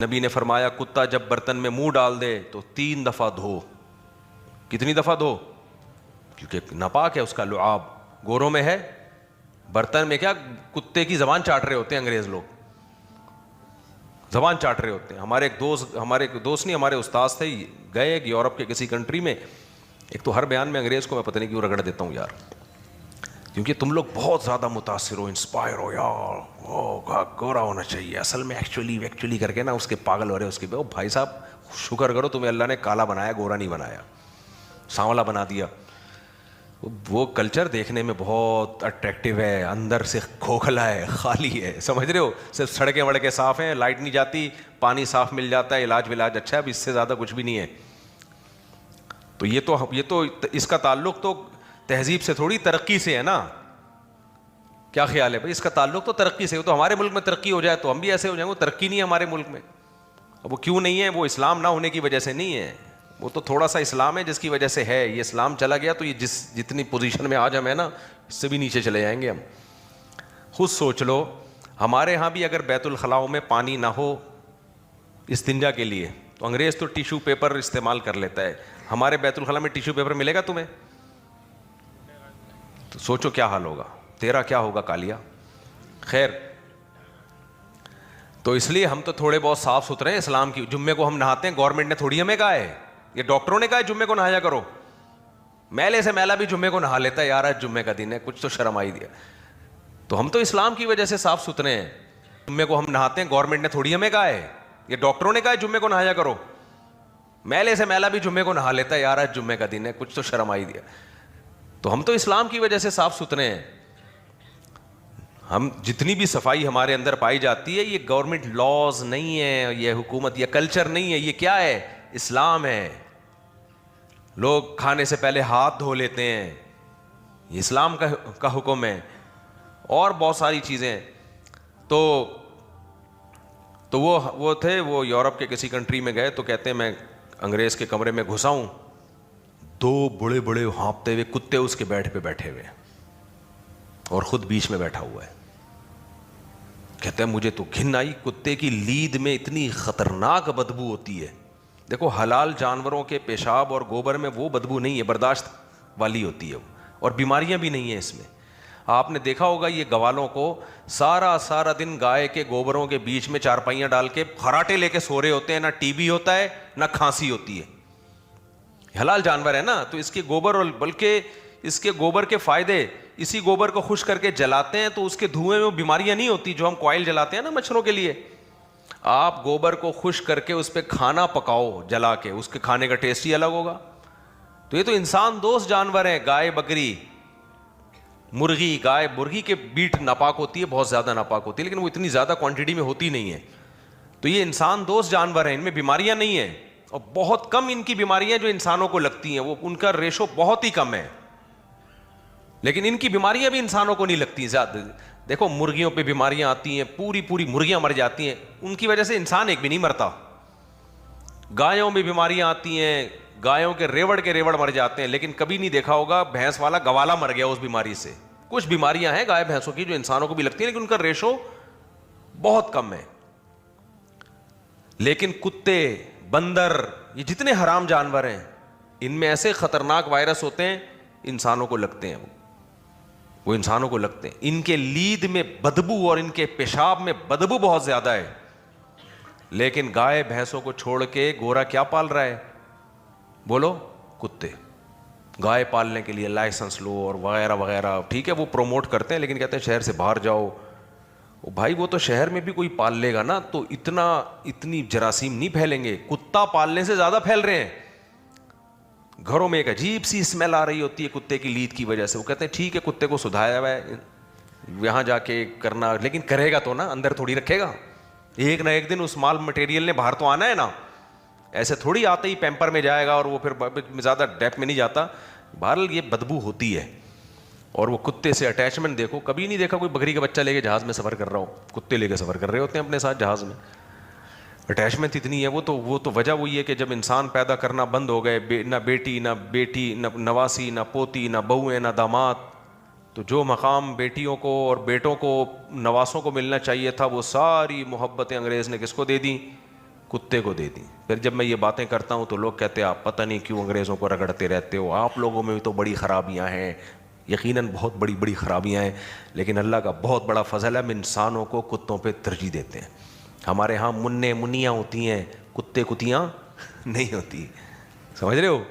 نبی نے فرمایا کتا جب برتن میں منہ ڈال دے تو 3 دفعہ دھو. کتنی دفعہ دھو؟ کیونکہ ناپاک ہے اس کا لعاب گوروں میں ہے. برتن میں کیا کتے کی زبان چاٹ رہے ہوتے ہیں انگریز لوگ, زبان چاٹ رہے ہوتے ہیں. ہمارے ایک دوست نہیں, ہمارے استاد تھے, گئے ایک یورپ کے کسی کنٹری میں. ایک تو ہر بیان میں انگریز کو میں پتہ نہیں کیوں رگڑ دیتا ہوں یار, کیونکہ تم لوگ بہت زیادہ متاثر ہو, انسپائر ہو یار, گورا ہونا چاہیے. اصل میں ایکچولی کر کے نا اس کے پاگل ہو رہے, اس کے بھائی صاحب شکر کرو تمہیں اللہ نے کالا بنایا, گورا نہیں بنایا, سانولا بنا دیا. وہ کلچر دیکھنے میں بہت اٹریکٹیو ہے, اندر سے کھوکھلا ہے, خالی ہے, سمجھ رہے ہو, صرف سڑکیں وڑکیں صاف ہیں, لائٹ نہیں جاتی, پانی صاف مل جاتا ہے, علاج ولاج اچھا ہے, اب اس سے زیادہ کچھ بھی نہیں ہے. تو یہ تو اس کا تعلق تو تہذیب سے تھوڑی ترقی سے ہے نا. کیا خیال ہے بھائی, اس کا تعلق تو ترقی سے. تو ہمارے ملک میں ترقی ہو جائے تو ہم بھی ایسے ہو جائیں. وہ ترقی نہیں ہے ہمارے ملک میں. اب وہ کیوں نہیں ہے؟ وہ اسلام نہ ہونے کی وجہ سے نہیں ہے, وہ تو تھوڑا سا اسلام ہے جس کی وجہ سے ہے. یہ اسلام چلا گیا تو یہ جتنی پوزیشن میں آج ہم ہیں نا, اس سے بھی نیچے چلے جائیں گے ہم. خود سوچ لو, ہمارے ہاں بھی اگر بیت الخلاؤں میں پانی نہ ہو استنجا کے لیے, تو انگریز تو ٹیشو پیپر استعمال کر لیتا ہے. ہمارے بیت الخلاء میں ٹیشو پیپر ملے گا تمہیں؟ تو سوچو کیا حال ہوگا, تیرا کیا ہوگا کالیا. خیر, تو اس لیے ہم تو تھوڑے بہت صاف ستھرے ہیں اسلام کی. جمعے کو ہم نہاتے ہیں, گورنمنٹ نے تھوڑی ہمیں کہا ہے, یہ ڈاکٹروں نے کہا ہے جمعے کو نہایا کرو. میلے سے میلا بھی جمعے کو نہا لیتا ہے یار, آج جمعے کا دن ہے, کچھ تو شرم آئی دیا. تو ہم تو اسلام کی وجہ سے صاف ستھرے ہیں. جمعے کو ہم نہاتے ہیں, گورنمنٹ نے تھوڑی ہمیں کہا ہے, یہ ڈاکٹروں نے کہا ہے جمعے کو نہایا کرو. میلے سے میلا بھی جمعے کو نہا لیتا ہے یار, آج جمعے کا دن ہے, کچھ تو شرم آئی دیا. تو ہم تو اسلام کی وجہ سے صاف ستھرے ہیں. ہم جتنی بھی صفائی ہمارے اندر پائی جاتی ہے, یہ گورنمنٹ لاز نہیں ہے, یہ حکومت یا کلچر نہیں ہے, یہ کیا ہے؟ اسلام ہے. لوگ کھانے سے پہلے ہاتھ دھو لیتے ہیں, یہ اسلام کا حکم ہے. اور بہت ساری چیزیں. تو وہ تھے, وہ یورپ کے کسی کنٹری میں گئے, تو کہتے ہیں میں انگریز کے کمرے میں گھسا ہوں, 2 بڑے بڑے ہانپتے ہوئے کتے اس کے بیٹھ پہ بیٹھے ہوئے اور خود بیچ میں بیٹھا ہوا ہے. کہتے ہیں مجھے تو گھن آئی, کتے کی لید میں اتنی خطرناک بدبو ہوتی ہے. دیکھو حلال جانوروں کے پیشاب اور گوبر میں وہ بدبو نہیں ہے, برداشت والی ہوتی ہے وہ, اور بیماریاں بھی نہیں ہیں اس میں. آپ نے دیکھا ہوگا یہ گوالوں کو سارا دن گائے کے گوبروں کے بیچ میں چارپائیاں ڈال کے خراٹے لے کے سو رہے ہوتے ہیں, نہ ٹی بی ہوتا ہے نہ کھانسی ہوتی ہے. حلال جانور ہے نا, تو اس کے گوبر, اور بلکہ اس کے گوبر کے فائدے, اسی گوبر کو خشک کر کے جلاتے ہیں تو اس کے دھوئیں میں بیماریاں نہیں ہوتی. جو ہم کوئل جلاتے ہیں نا مچھروں کے لیے, آپ گوبر کو خشک کر کے اس پہ کھانا پکاؤ جلا کے, اس کے کھانے کا ٹیسٹ ہی الگ ہوگا. تو یہ تو انسان دوست جانور ہیں. گائے, بکری, مرغی. گائے مرغی کے بیٹ ناپاک ہوتی ہے, بہت زیادہ ناپاک ہوتی ہے, لیکن وہ اتنی زیادہ کوانٹٹی میں ہوتی نہیں ہے. تو یہ انسان دوست جانور ہیں, ان میں بیماریاں نہیں ہیں, اور بہت کم ان کی بیماریاں جو انسانوں کو لگتی ہیں, وہ ان کا ریشو بہت ہی کم ہے. لیکن ان کی بیماریاں بھی انسانوں کو نہیں لگتی زیادہ. دیکھو مرغیوں پہ بیماریاں آتی ہیں, پوری مرغیاں مر جاتی ہیں, ان کی وجہ سے انسان ایک بھی نہیں مرتا. گایوں میں بیماریاں آتی ہیں, گایوں کے ریوڑ مر جاتے ہیں, لیکن کبھی نہیں دیکھا ہوگا بھینس والا گوالا مر گیا اس بیماری سے. کچھ بیماریاں ہیں گائے بھینسوں کی جو انسانوں کو بھی لگتی ہیں, لیکن ان کا ریشو بہت کم ہے. لیکن کتے, بندر, یہ جتنے حرام جانور ہیں, ان میں ایسے خطرناک وائرس ہوتے ہیں, انسانوں کو لگتے ہیں, وہ انسانوں کو لگتے ہیں. ان کے لید میں بدبو اور ان کے پیشاب میں بدبو بہت زیادہ ہے. لیکن گائے بھینسوں کو چھوڑ کے گورا کیا پال رہا ہے؟ بولو, کتے. گائے پالنے کے لیے لائسنس لو اور وغیرہ وغیرہ. ٹھیک ہے وہ پروموٹ کرتے ہیں, لیکن کہتے ہیں شہر سے باہر جاؤ. بھائی وہ تو شہر میں بھی کوئی پال لے گا نا تو اتنی جراثیم نہیں پھیلیں گے. کتا پالنے سے زیادہ پھیل رہے ہیں. گھروں میں ایک عجیب سی اسمیل آ رہی ہوتی ہے کتے کی لید کی وجہ سے. وہ کہتے ہیں ٹھیک ہے کتے کو سدھایا ہوا ہے, یہاں جا کے کرنا, لیکن کرے گا تو نا, اندر تھوڑی رکھے گا. ایک نہ ایک دن اس مال مٹیریل نے باہر تو آنا ہے نا. ایسے تھوڑی آتے ہی پیمپر میں جائے گا اور وہ پھر زیادہ ڈیپ میں نہیں جاتا. بہرحال یہ بدبو ہوتی ہے. اور وہ کتے سے اٹیچمنٹ دیکھو, کبھی نہیں دیکھا کوئی بکری کا بچہ لے کے جہاز میں سفر کر رہا ہو, کتے لے کے سفر کر رہے ہوتے ہیں اپنے ساتھ جہاز میں. اٹیچمنٹ اتنی ہے. وہ تو وجہ وہی ہے کہ جب انسان پیدا کرنا بند ہو گئے, نہ بیٹی نہ نواسی نہ پوتی نہ بہویں نہ داماد, تو جو مقام بیٹیوں کو اور بیٹوں کو نواسوں کو ملنا چاہیے تھا, وہ ساری محبتیں انگریز نے کس کو دے دیں؟ کتے کو دے دی. پھر جب میں یہ باتیں کرتا ہوں تو لوگ کہتے ہیں آپ پتہ نہیں کیوں انگریزوں کو رگڑتے رہتے ہو, آپ لوگوں میں بھی تو بڑی خرابیاں ہیں. یقیناً بہت بڑی بڑی خرابیاں ہیں, لیکن اللہ کا بہت بڑا فضل ہے, ہم انسانوں کو کتوں پہ ترجیح دیتے ہیں. ہمارے ہاں منیں منیاں ہوتی ہیں, کتے کتیاں نہیں ہوتی. سمجھ رہے ہو؟